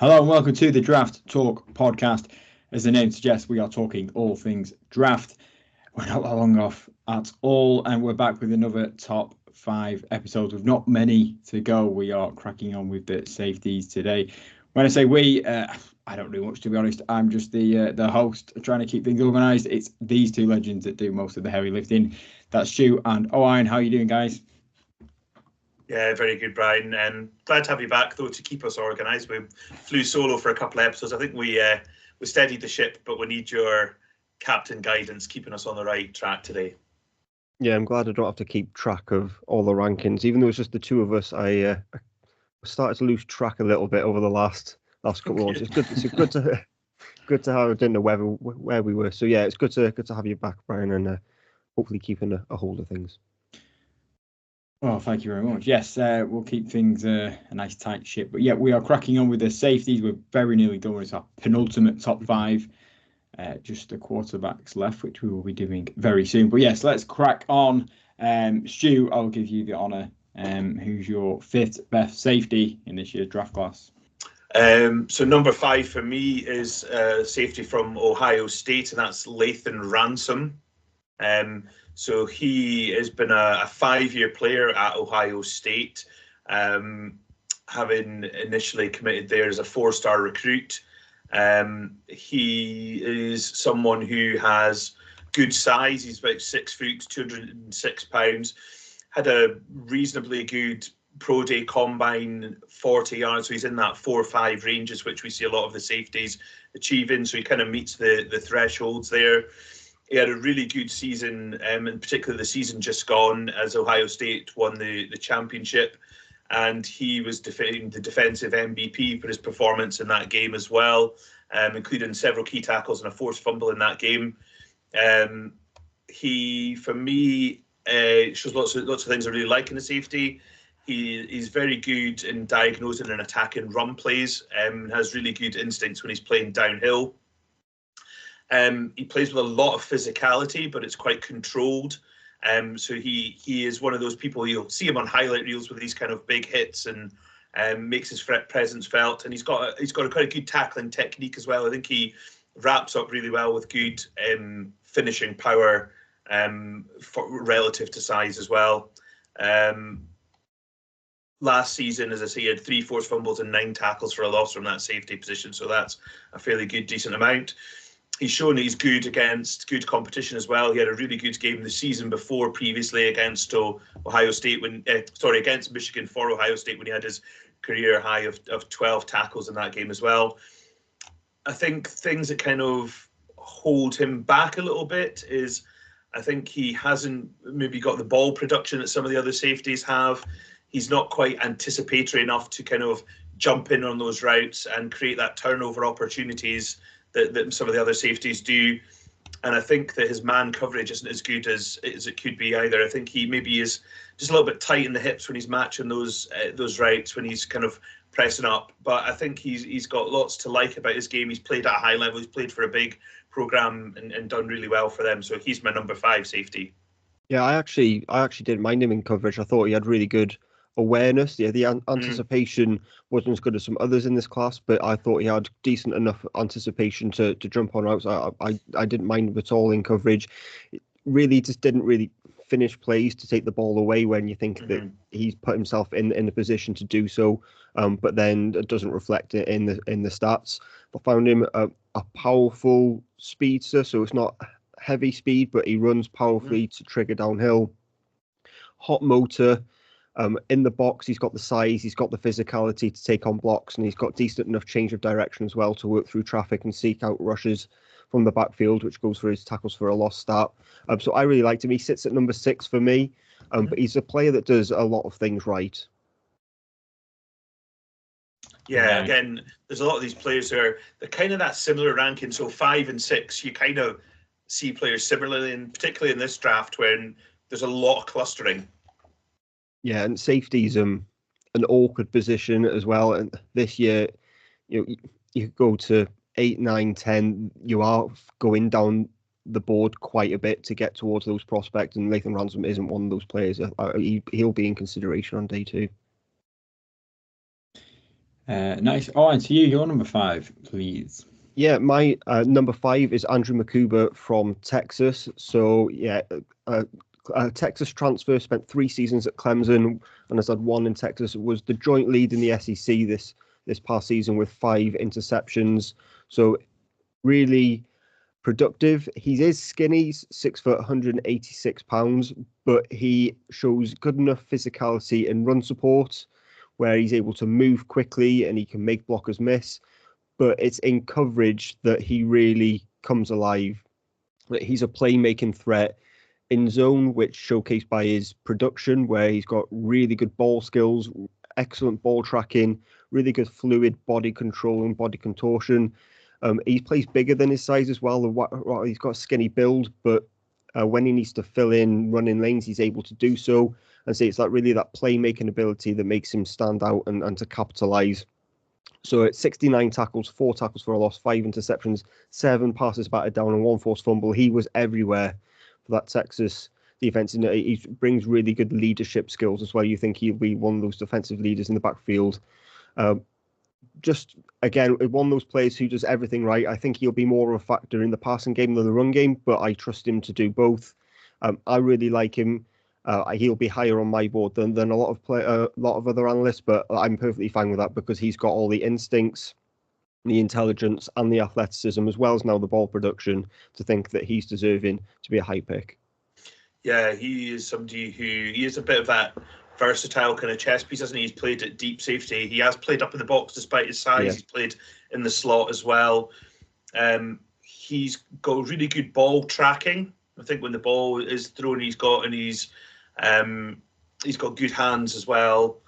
Hello and welcome to the Draft Talk podcast. As the name suggests, we are talking all things draft. We're not long off at all, and we're back with another top 5 episodes with not many to go. We are cracking on with the safeties today. When I say we, I don't do much, to be honest. I'm just the host, trying to keep things organised. It's these two legends that do most of the heavy lifting. That's Stu and Owen. How are you doing, guys? Yeah, very good, Brian. Glad to have you back, though, to keep us organised. We flew solo for a couple of episodes. I think we steadied the ship, but we need your captain guidance, keeping us on the right track today. Yeah, I'm glad I don't have to keep track of all the rankings. Even though it's just the two of us, I started to lose track a little bit over the last couple of months. It's good to have. I didn't know where we were. So yeah, it's good to have you back, Brian, and hopefully keeping a hold of things. Well, thank you very much. Yes, we'll keep things a nice tight ship. But yeah, we are cracking on with the safeties. We're very nearly done with our penultimate top 5. Just the quarterbacks left, which we will be doing very soon. But yes, let's crack on. Stu, I'll give you the honour. Who's your 5th best safety in this year's draft class? So number 5 for me is safety from Ohio State, and that's Lathan Ransom. So he has been a 5-year player at Ohio State, having initially committed there as a 4-star recruit. He is someone who has good size. He's about 6 foot, 206 pounds. Had a reasonably good pro day combine, 40 yards. So he's in that 4-5 ranges, which we see a lot of the safeties achieving. So he kind of meets the thresholds there. He had a really good season, and particularly the season just gone, as Ohio State won the championship. And he was defending the defensive MVP for his performance in that game as well, including several key tackles and a forced fumble in that game. He, for me, shows lots of things I really like in the safety. He's very good in diagnosing and attacking run plays, and has really good instincts when he's playing downhill. He plays with a lot of physicality, but it's quite controlled. So he is one of those people, you'll see him on highlight reels with these kind of big hits, and makes his presence felt. And he's got a quite a good tackling technique as well. I think he wraps up really well with good finishing power, relative to size as well. Last season, as I say, he had 3 forced fumbles and 9 tackles for a loss from that safety position. So that's a fairly good, decent amount. He's shown he's good against good competition as well. He had a really good game the season before, previously against Ohio State against Michigan for Ohio State, when he had his career high of 12 tackles in that game as well. I think things that kind of hold him back a little bit is, I think he hasn't maybe got the ball production that some of the other safeties have. He's not quite anticipatory enough to kind of jump in on those routes and create that turnover opportunities that some of the other safeties do. And I think that his man coverage isn't as good as it could be either. I think he maybe is just a little bit tight in the hips when he's matching those routes, when he's kind of pressing up. But I think he's got lots to like about his game. He's played at a high level. He's played for a big program and done really well for them. So he's my number 5 safety. Yeah, I actually didn't mind him in coverage. I thought he had really good awareness. Yeah, the anticipation wasn't as good as some others in this class, but I thought he had decent enough anticipation to jump on routes. I didn't mind him at all in coverage. It really just didn't really finish plays to take the ball away when you think that he's put himself in the position to do so, but then it doesn't reflect it in the stats. I found him a powerful speedster, so it's not heavy speed, but he runs powerfully to trigger downhill. Hot motor. In the box, he's got the size, he's got the physicality to take on blocks, and he's got decent enough change of direction as well to work through traffic and seek out rushes from the backfield, which goes for his tackles for a lost start. So I really liked him. He sits at number 6 for me, but he's a player that does a lot of things right. Yeah, again, there's a lot of these players they're kind of that similar ranking. So 5 and 6, you kind of see players similarly, and particularly in this draft when there's a lot of clustering. Yeah, and safety's an awkward position as well. And this year, you go to 8, 9, 10. You are going down the board quite a bit to get towards those prospects, and Lathan Ransom isn't one of those players. He'll be in consideration on day 2. Nice. Oh, and to you, your number 5, please. Yeah, my number 5 is Andrew Makuba from Texas. So yeah, Texas transfer, spent 3 seasons at Clemson and has had 1 in Texas. Was the joint lead in the SEC this past season with 5 interceptions. So really productive. He is skinny, 6 foot, 186 pounds, but he shows good enough physicality and run support where he's able to move quickly and he can make blockers miss. But it's in coverage that he really comes alive. That he's a playmaking threat in zone, which showcased by his production, where he's got really good ball skills, excellent ball tracking, really good fluid body control and body contortion. He plays bigger than his size as well. He's got a skinny build, but when he needs to fill in running lanes, he's able to do so. And so it's like really that playmaking ability that makes him stand out and to capitalize. So at 69 tackles, 4 tackles for a loss, 5 interceptions, 7 passes batted down, and 1 forced fumble. He was everywhere for that Texas defense. And he brings really good leadership skills as well. You think he'll be one of those defensive leaders in the backfield. Just, again, one of those players who does everything right. I think he'll be more of a factor in the passing game than the run game, but I trust him to do both. I really like him. He'll be higher on my board than a lot of other analysts, but I'm perfectly fine with that because he's got all the instincts, the intelligence, and the athleticism, as well as now the ball production, to think that he's deserving to be a high pick. Yeah, he is somebody he is a bit of that versatile kind of chess piece, hasn't he? He's played at deep safety. He has played up in the box despite his size. Yeah. He's played in the slot as well. He's got really good ball tracking. I think when the ball is thrown, he's got good hands as well.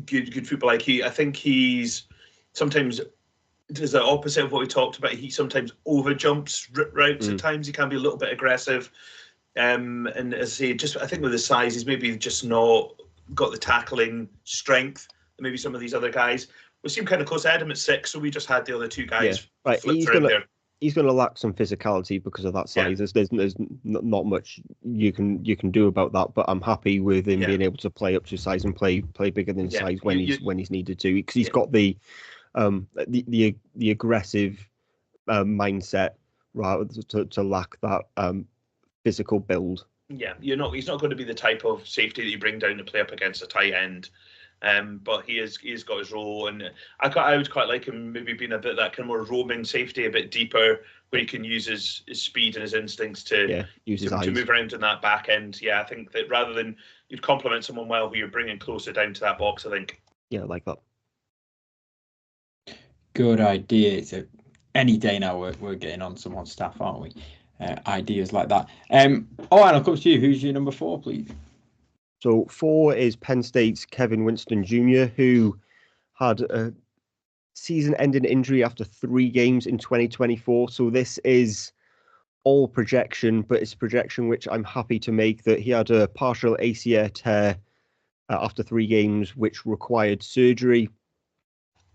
Good football IQ. I think he's sometimes does the opposite of what we talked about. He sometimes over jumps routes at times. He can be a little bit aggressive. And as I say, I think with his size, he's maybe just not got the tackling strength that maybe some of these other guys. We seem kind of close. I had him at 6, so we just had the other 2 guys. Yeah. Right, he's going to lack some physicality because of that size. Yeah. There's not much you can do about that. But I'm happy with him being able to play up to size and play bigger than his size when he's needed to, because he's got the aggressive mindset rather to lack that physical build. Yeah, he's not going to be the type of safety that you bring down to play up against a tight end. But he's got his role, and I would quite like him maybe being a bit that kind of more roaming safety, a bit deeper, where he can use his speed and his instincts to move around in that back end. Yeah, I think that rather than you'd complement someone well who you're bringing closer down to that box, I think. Yeah, I like that. Good idea. So any day now we're getting on someone's staff, aren't we? Ideas like that. And I'll come to you. Who's your number 4, please? So 4 is Penn State's Kevin Winston Jr., who had a season-ending injury after 3 games in 2024. So this is all projection, but it's a projection which I'm happy to make, that he had a partial ACL tear after 3 games, which required surgery.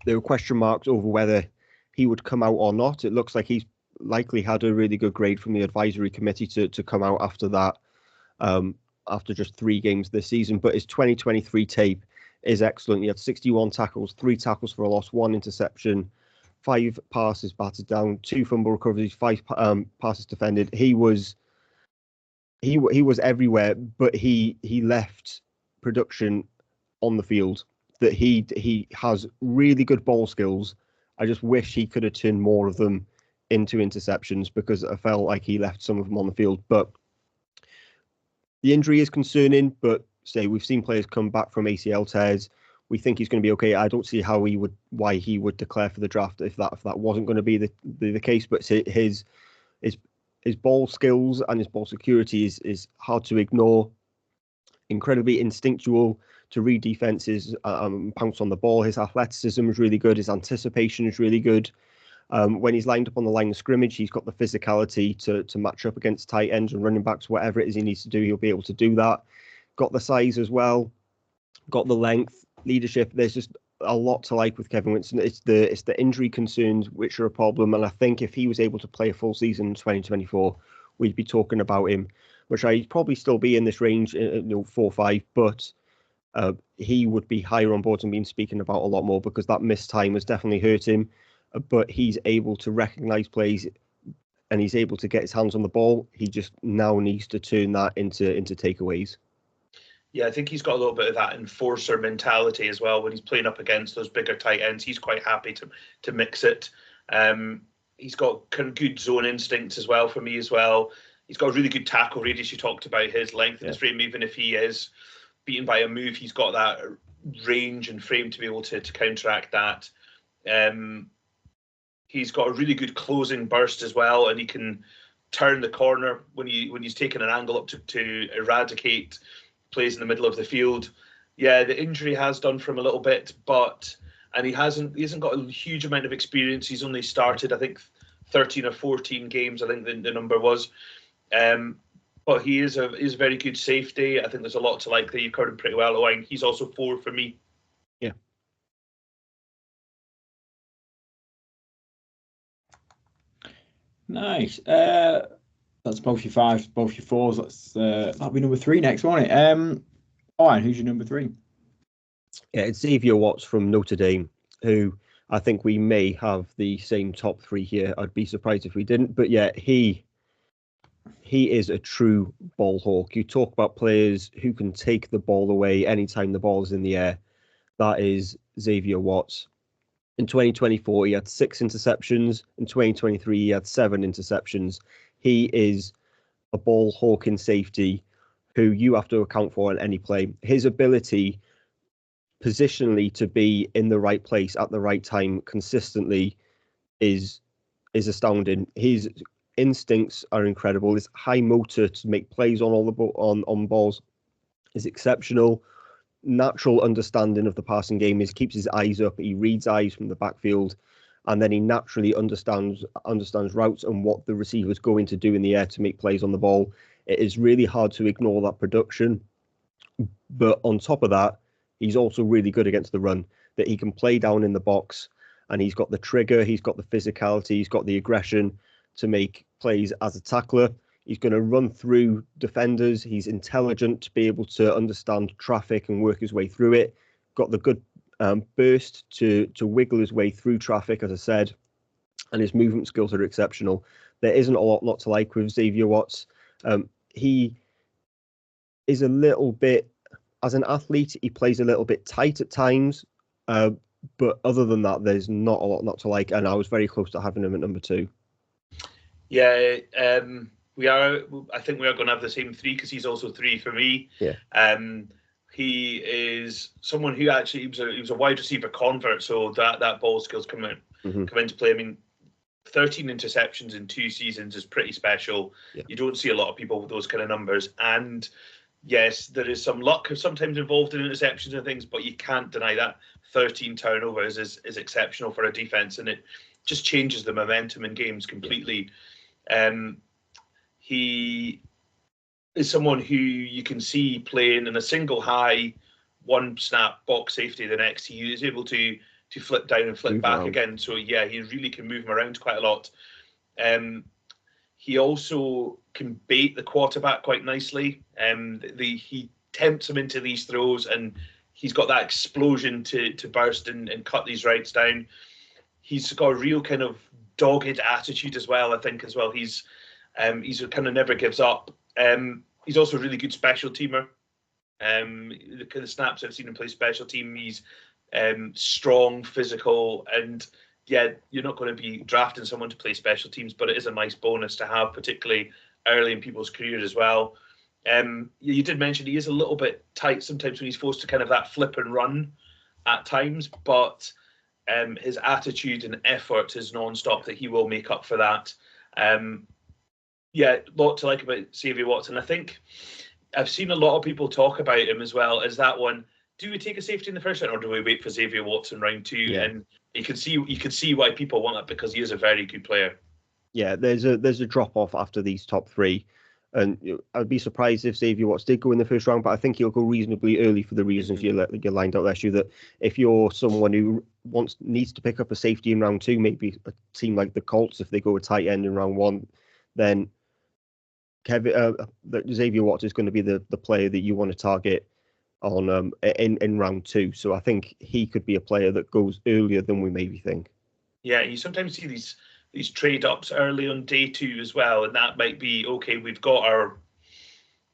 There were question marks over whether he would come out or not. It looks like he's likely had a really good grade from the advisory committee to come out after that. After just 3 games this season, but his 2023 tape is excellent. He had 61 tackles, 3 tackles for a loss, 1 interception, 5 passes batted down, 2 fumble recoveries, 5 passes defended. He was everywhere, but he left production on the field. That he has really good ball skills. I just wish he could have turned more of them into interceptions, because I felt like he left some of them on the field. But the injury is concerning, but we've seen players come back from ACL tears. We think he's going to be okay. I don't see why he would declare for the draft if that wasn't going to be the case. But his ball skills and his ball security is hard to ignore. Incredibly instinctual to read defenses, pounce on the ball. His athleticism is really good. His anticipation is really good. When he's lined up on the line of scrimmage, he's got the physicality to match up against tight ends and running backs, whatever it is he needs to do, he'll be able to do that. Got the size as well, got the length, leadership. There's just a lot to like with Kevin Winston. It's the injury concerns which are a problem, and I think if he was able to play a full season in 2024, we'd be talking about him, which I'd probably still be in this range, 4 or 5, but he would be higher on board and been speaking about a lot more, because that missed time has definitely hurt him. But he's able to recognise plays and he's able to get his hands on the ball. He just now needs to turn that into takeaways. Yeah, I think he's got a little bit of that enforcer mentality as well. When he's playing up against those bigger tight ends, he's quite happy to mix it. He's got kind of good zone instincts as well for me as well. He's got a really good tackle radius. You talked about his length in his frame. Even if he is beaten by a move, he's got that range and frame to be able to counteract that. He's got a really good closing burst as well, and he can turn the corner when he's taking an angle up to eradicate plays in the middle of the field. Yeah, the injury has done for him a little bit, and he hasn't got a huge amount of experience. He's only started, I think, 13 or 14 games, I think the number was. But he is a very good safety. I think there's a lot to like there. You covered him pretty well, Owain. He's also 4 for me. Yeah. Nice. That's both your 5s, both your 4s. That'll be number 3 next, won't it? Owain, who's your number 3? Yeah, it's Xavier Watts from Notre Dame, who I think we may have the same top 3 here. I'd be surprised if we didn't. But yeah, he is a true ball hawk. You talk about players who can take the ball away anytime the ball is in the air. That is Xavier Watts. In 2024, he had 6 interceptions. In 2023, he had 7 interceptions. He is a ball hawking safety who you have to account for in any play. His ability positionally to be in the right place at the right time consistently is astounding. His instincts are incredible. His high motor to make plays on all the on balls is exceptional. Natural understanding of the passing game is keeps his eyes up. He reads eyes from the backfield, and then he naturally understands routes and what the receiver's going to do in the air to make plays on the ball. It is really hard to ignore that production. But on top of that, he's also really good against the run, that he can play down in the box, and he's got the trigger, he's got the physicality, he's got the aggression to make plays as a tackler. He's going to run through defenders. He's intelligent to be able to understand traffic and work his way through it. Got the good burst to wiggle his way through traffic, as I said, and his movement skills are exceptional. There isn't a lot not to like with Xavier Watts. He is a little bit, as an athlete, he plays a little bit tight at times, but other than that, there's not a lot not to like, and I was very close to having him at number 2. Yeah, I think we are going to have the same 3 because he's also 3 for me. Yeah. He is someone who actually he was a wide receiver convert, so that ball skills come into play. I mean, 13 interceptions in 2 seasons is pretty special. Yeah. You don't see a lot of people with those kind of numbers. And yes, there is some luck sometimes involved in interceptions and things, but you can't deny that 13 turnovers is exceptional for a defense, and it just changes the momentum in games completely. He is someone who you can see playing in a single high, one snap box safety. The next, he is able to flip down and flip back again. So yeah, he really can move him around quite a lot. He also can bait the quarterback quite nicely. He tempts him into these throws, and he's got that explosion to burst and cut these routes down. He's got a real kind of dogged attitude as well, I think, as well. He's kind of never gives up. He's also a really good special teamer. The kind of snaps I've seen him play special team, he's strong, physical, and yeah, you're not going to be drafting someone to play special teams, but it is a nice bonus to have, particularly early in people's careers as well. You did mention he is a little bit tight sometimes when he's forced to kind of that flip and run at times, but his attitude and effort is non-stop, that he will make up for that. Yeah, a lot to like about Xavier Watts, and I think I've seen a lot of people talk about him as well as that one. Do we take a safety in the first round, or do we wait for Xavier Watts in round 2? Yeah. And you can see why people want it, because he is a very good player. Yeah, there's a drop off after these top 3, and I'd be surprised if Xavier Watts did go in the first round, but I think he'll go reasonably early for the reasons you lined out there, Stu, that if you're someone who needs to pick up a safety in round 2, maybe a team like the Colts, if they go a tight end in round 1, then Xavier Watts is going to be the player that you want to target. on in round 2. So I think he could be a player that goes earlier than we maybe think. Yeah, you sometimes see these trade ups early on day 2 as well, and that might be okay. We've got our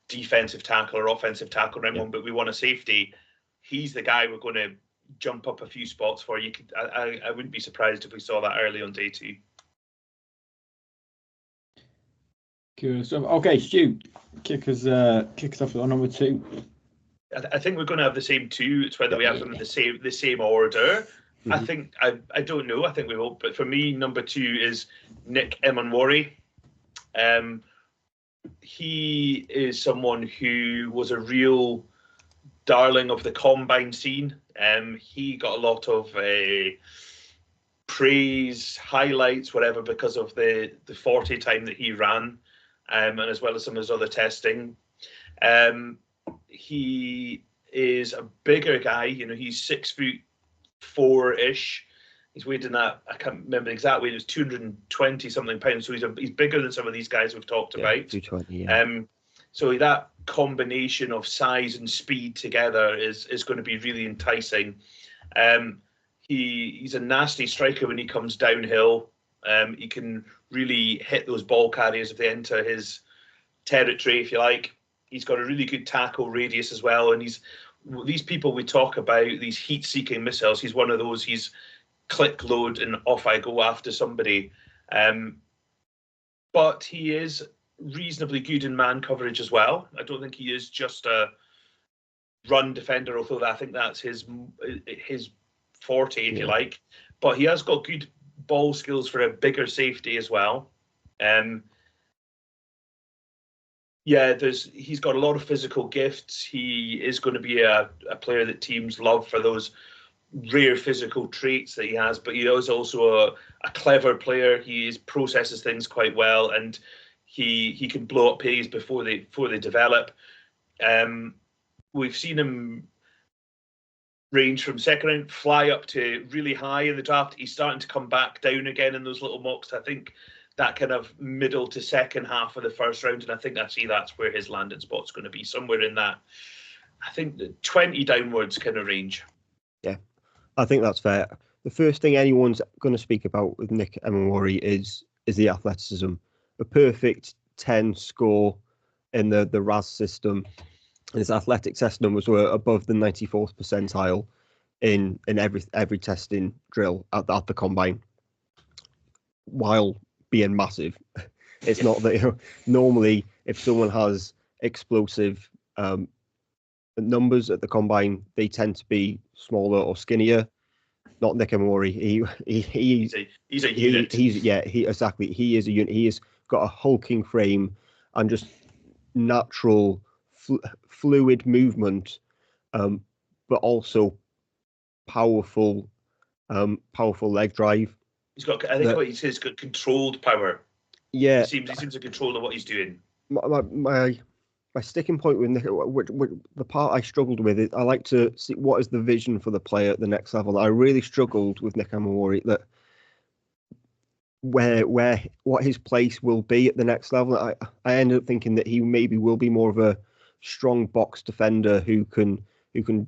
defensive tackle or offensive tackle round one, but we want a safety. He's the guy we're going to jump up a few spots for. I wouldn't be surprised if we saw that early on day 2. Good stuff. Okay, Stu, kick us off on number 2. I think we're going to have the same 2. It's whether we have them in the same order. Mm-hmm. I think I don't know. I think we will. But for me, number 2 is Nick Emmanwori. He is someone who was a real darling of the combine scene. He got a lot of praise, highlights, whatever, because of the 40 time that he ran, and as well as some of his other testing. He is a bigger guy. He's 6'4" He's weighed in that, I can't remember the exact weight, it was 220 something pounds. So he's bigger than some of these guys we've talked about. 220, yeah. So that combination of size and speed together is going to be really enticing. He's a nasty striker when he comes downhill. He can really hit those ball carriers if they enter his territory, if you like. He's got a really good tackle radius as well. And these people we talk about, these heat-seeking missiles, he's one of those. He's click, load, and off I go after somebody. But he is reasonably good in man coverage as well. I don't think he is just a run defender, although I think that's his forte, if you like. But he has got good ball skills for a bigger safety as well. He's got a lot of physical gifts. He is going to be a player that teams love for those rare physical traits that he has, but he is also a clever player. He processes things quite well, and he can blow up plays before they develop. We've seen him range from second round, fly up to really high in the draft. He's starting to come back down again in those little mocks. I think that kind of middle to second half of the first round, and I think that's where his landing spot's going to be, somewhere in that, I think, the 20 downwards kind of range. Yeah, I think that's fair. The first thing anyone's going to speak about with Nick Emmanwori is the athleticism. A perfect 10 score in the RAS system. His athletic test numbers were above the 94th percentile in every testing drill at the combine, while being massive. It's not that normally if someone has explosive numbers at the combine, they tend to be smaller or skinnier. Not Nick Emmanwori. He's a unit. He is a unit. He has got a hulking frame and just natural fluid movement, but also powerful leg drive. He's got, I think what he says, got controlled power. Yeah, he seems in control of what he's doing. My sticking point with Nick, the part I struggled with is I like to see what is the vision for the player at the next level. I really struggled with Nick Emmanwori, that what his place will be at the next level. I ended up thinking that he maybe will be more of a strong box defender who can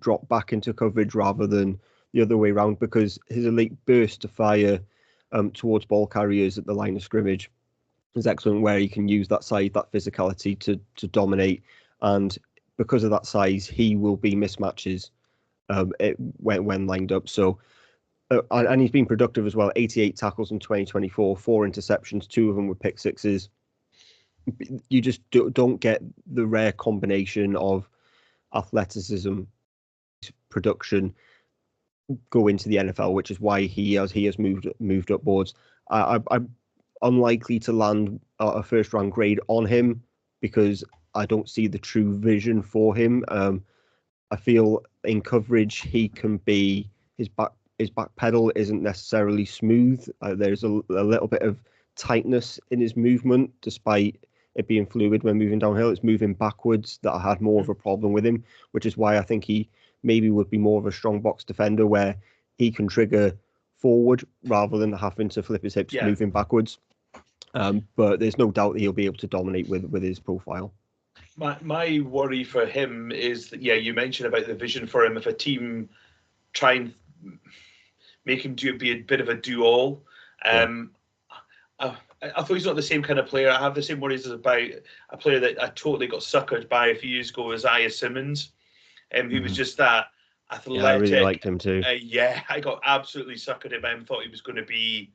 drop back into coverage rather than the other way around, because his elite burst to fire towards ball carriers at the line of scrimmage is excellent, where he can use that size, that physicality to dominate, and because of that size, he will be mismatches when lined up. So, and he's been productive as well. 88 tackles in 2024, 4 interceptions, 2 of them were pick sixes. You just don't get the rare combination of athleticism, production go into the NFL, which is why he has moved upwards. I'm unlikely to land a first round grade on him because I don't see the true vision for him. I feel in coverage he can be, his back pedal isn't necessarily smooth. There's a little bit of tightness in his movement, despite it being fluid when moving downhill. It's moving backwards that I had more of a problem with him, which is why I think he maybe would be more of a strong box defender, where he can trigger forward rather than having to flip his hips moving backwards. But there's no doubt that he'll be able to dominate with his profile. My worry for him is that, you mentioned about the vision for him. If a team try and make him be a bit of a do-all, I thought he's not the same kind of player. I have the same worries about a player that I totally got suckered by a few years ago, Isaiah Simmons, who was just that athletic. Yeah, I really liked him too. I got absolutely suckered him. I thought he was going to be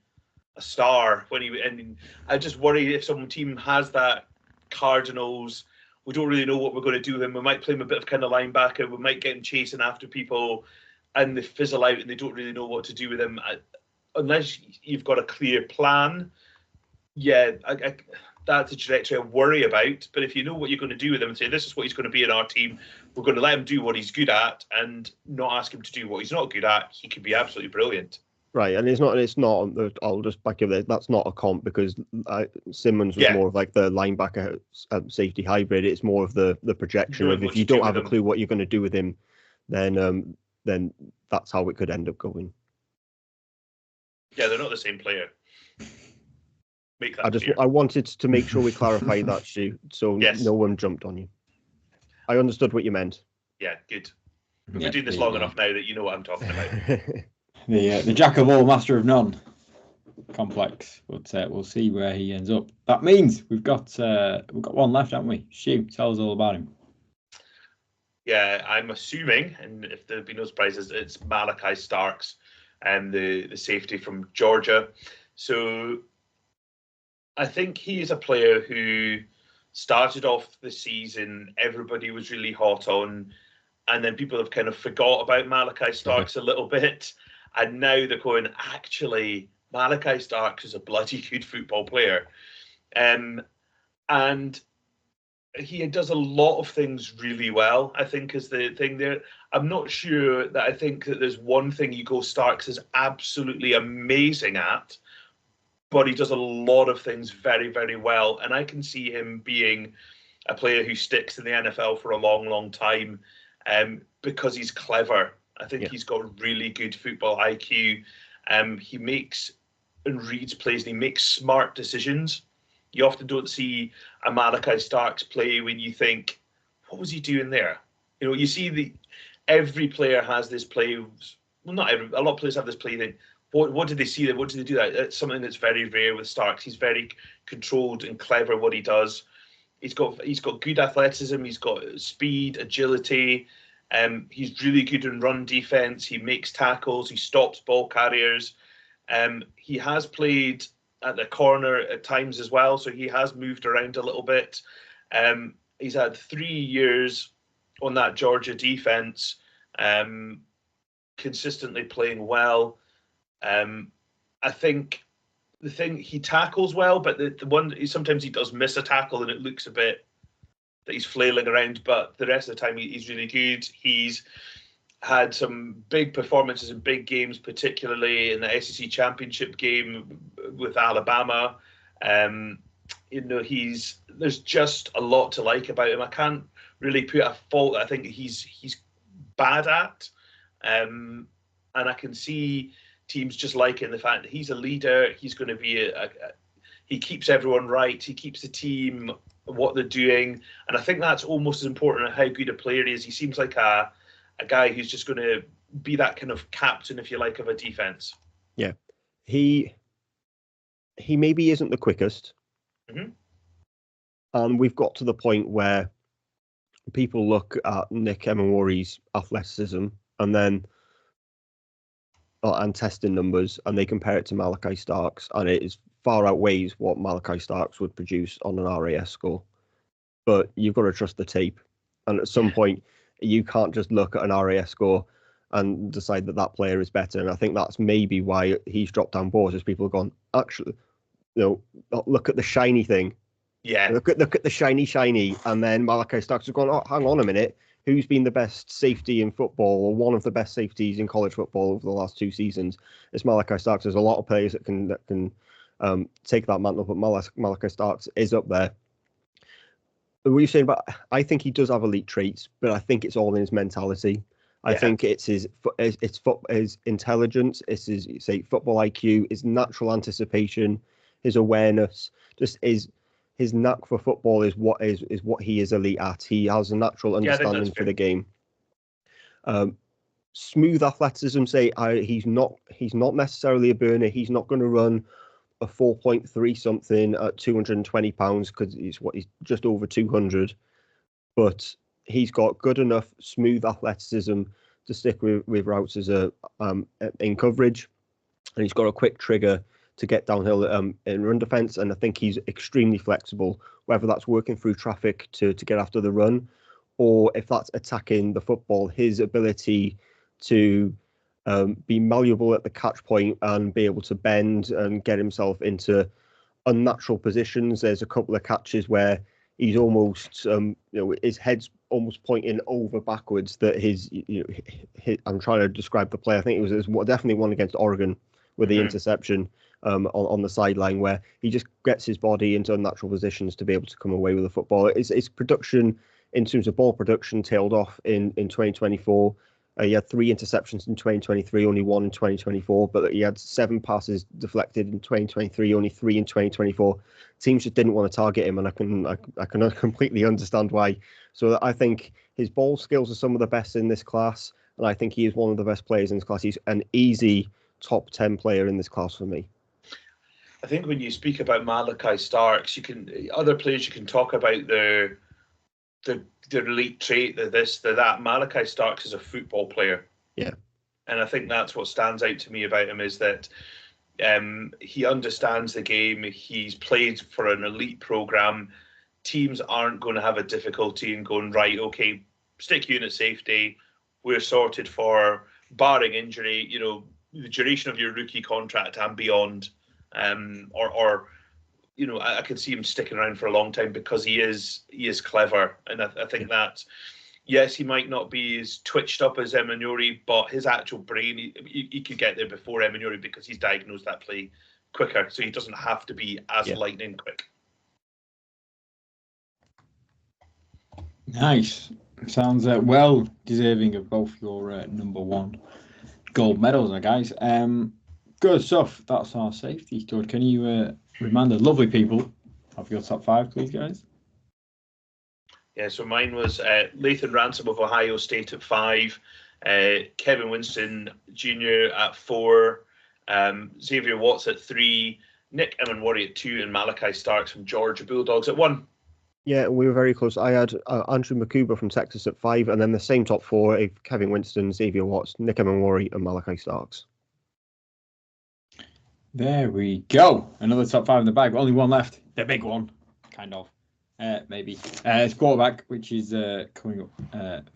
a star and I just worry if some team has that Cardinals, we don't really know what we're going to do with him. We might play him a bit of kind of linebacker. We might get him chasing after people, and they fizzle out and they don't really know what to do with him. Unless you've got a clear plan, that's a trajectory I worry about. But if you know what you're going to do with him and say, this is what he's going to be in our team, we're going to let him do what he's good at and not ask him to do what he's not good at, he could be absolutely brilliant. Right, and it's not. I'll just back you up there. That's not a comp because Simmons was more of like the linebacker safety hybrid. It's more of the projection of if you don't have a clue what you're going to do with him, then that's how it could end up going. Yeah, they're not the same player. Make that clear. I wanted to make sure we clarify that, Stu, so no one jumped on you. I understood what you meant. Yeah, good. You're doing this long enough now that you know what I'm talking about. The jack of all, master of none complex, but we'll see where he ends up. That means we've got one left, haven't we? Stu, tell us all about him. Yeah, I'm assuming, and if there'd be no surprises, it's Malaki Starks, and the safety from Georgia. So I think he is a player who started off the season, everybody was really hot on, and then people have kind of forgot about Malaki Starks a little bit. And now they're going, actually, Malaki Starks is a bloody good football player. And he does a lot of things really well, I think, is the thing there. I'm not sure that I think that there's one thing you go Starks is absolutely amazing at, but he does a lot of things very, very well. And I can see him being a player who sticks in the NFL for a long, long time because he's clever. I think he's got really good football IQ. He makes and reads plays and he makes smart decisions. You often don't see a Malaki Starks play when you think, what was he doing there? You know, you see every player has this play. Well, not every. A lot of players have this play. Think, what did they see there? What did they do that? That's something that's very rare with Starks. He's very controlled and clever what he does. He's got good athleticism. He's got speed, agility. He's really good in run defense. He makes tackles. He stops ball carriers. He has played at the corner at times as well, so he has moved around a little bit. He's had 3 years on that Georgia defense, consistently playing well. I think the thing, he tackles well, but the one sometimes he does miss a tackle and it looks a bit that he's flailing around, but the rest of the time he's really good. He's had some big performances in big games, particularly in the SEC championship game with Alabama. There's just a lot to like about him. I can't really put a fault that I think he's bad at. And I can see teams just liking the fact that he's a leader. He's going to be he keeps everyone right. He keeps the team what they're doing. And I think that's almost as important as how good a player he is. He seems like a guy who's just going to be that kind of captain, if you like, of a defense. Yeah. He maybe isn't the quickest. And we've got to the point where people look at Nick Emmanwori's athleticism and testing numbers, and they compare it to Malaki Starks, and it is far outweighs what Malaki Starks would produce on an RAS score. But you've got to trust the tape, and at some point you can't just look at an RAS score and decide that player is better. And I think that's maybe why he's dropped down boards, as people have gone, actually, look at the shiny thing. Yeah. Look at the shiny, and then Malaki Starks has gone, oh, hang on a minute. Who's been the best safety in football, or one of the best safeties in college football over the last 2 seasons? It's Malaki Starks. There's a lot of players that can take that mantle, but Malaki Starks is up there. What are you saying about? I think he does have elite traits, but I think it's all in his mentality. I think it's his intelligence, it's his football IQ, his natural anticipation, his awareness, just is his knack for football is what he is elite at. He has a natural understanding for the game. Smooth athleticism. He's not necessarily a burner. He's not going to run a 4.3 something at 220 pounds because he's just over 200. But he's got good enough smooth athleticism to stick with routes as in coverage, and he's got a quick trigger to get downhill in run defense. And I think he's extremely flexible, whether that's working through traffic to get after the run, or if that's attacking the football. His ability to be malleable at the catch point and be able to bend and get himself into unnatural positions. There's a couple of catches where he's almost, his head's almost pointing over backwards. That I'm trying to describe the play. I think it was definitely one against Oregon with the interception on the sideline, where he just gets his body into unnatural positions to be able to come away with the football. His production in terms of ball production tailed off in 2024. He had 3 interceptions in 2023, only 1 in 2024, but he had 7 passes deflected in 2023, only 3 in 2024. Teams just didn't want to target him, and I can completely understand why. So I think his ball skills are some of the best in this class, and I think he is one of the best players in this class. He's an easy top 10 player in this class for me. I think when you speak about Malaki Starks, other players you can talk about their elite trait, that. Malaki Starks is a football player. Yeah. And I think that's what stands out to me about him, is that he understands the game. He's played for an elite program. Teams aren't going to have a difficulty in going, right, okay, stick you in at safety. We're sorted for, barring injury, the duration of your rookie contract and beyond. I could see him sticking around for a long time because he is clever. And I think that, yes, he might not be as twitched up as Emmanwori, but his actual brain, he could get there before Emmanwori because he's diagnosed that play quicker. So he doesn't have to be as lightning quick. Nice. Sounds well deserving of both your number 1 gold medals, guys. Good stuff. That's our safety stud. Can you remind the lovely people of your top 5, please, guys? Yeah, so mine was Lathan Ransom of Ohio State at 5, Kevin Winston Jr. at 4, Xavier Watts at 3, Nick Emmanwori at 2, and Malaki Starks from Georgia Bulldogs at 1. Yeah, we were very close. I had Andrew Makuba from Texas at 5, and then the same top 4: Kevin Winston, Xavier Watts, Nick Emmanwori, and Malaki Starks. There we go. Another top 5 in the bag. Only one left. The big one, kind of. Maybe. It's quarterback, which is coming up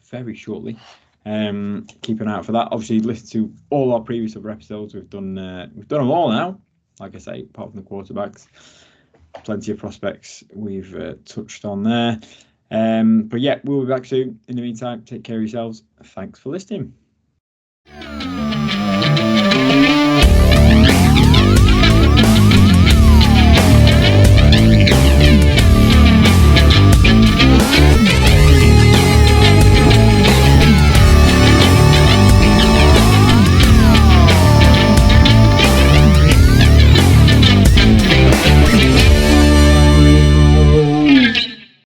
very shortly. Keep an eye out for that. Obviously, listen to all our previous other episodes. We've done them all now. Like I say, apart from the quarterbacks, plenty of prospects we've touched on there. But yeah, we'll be back soon. In the meantime, take care of yourselves. Thanks for listening.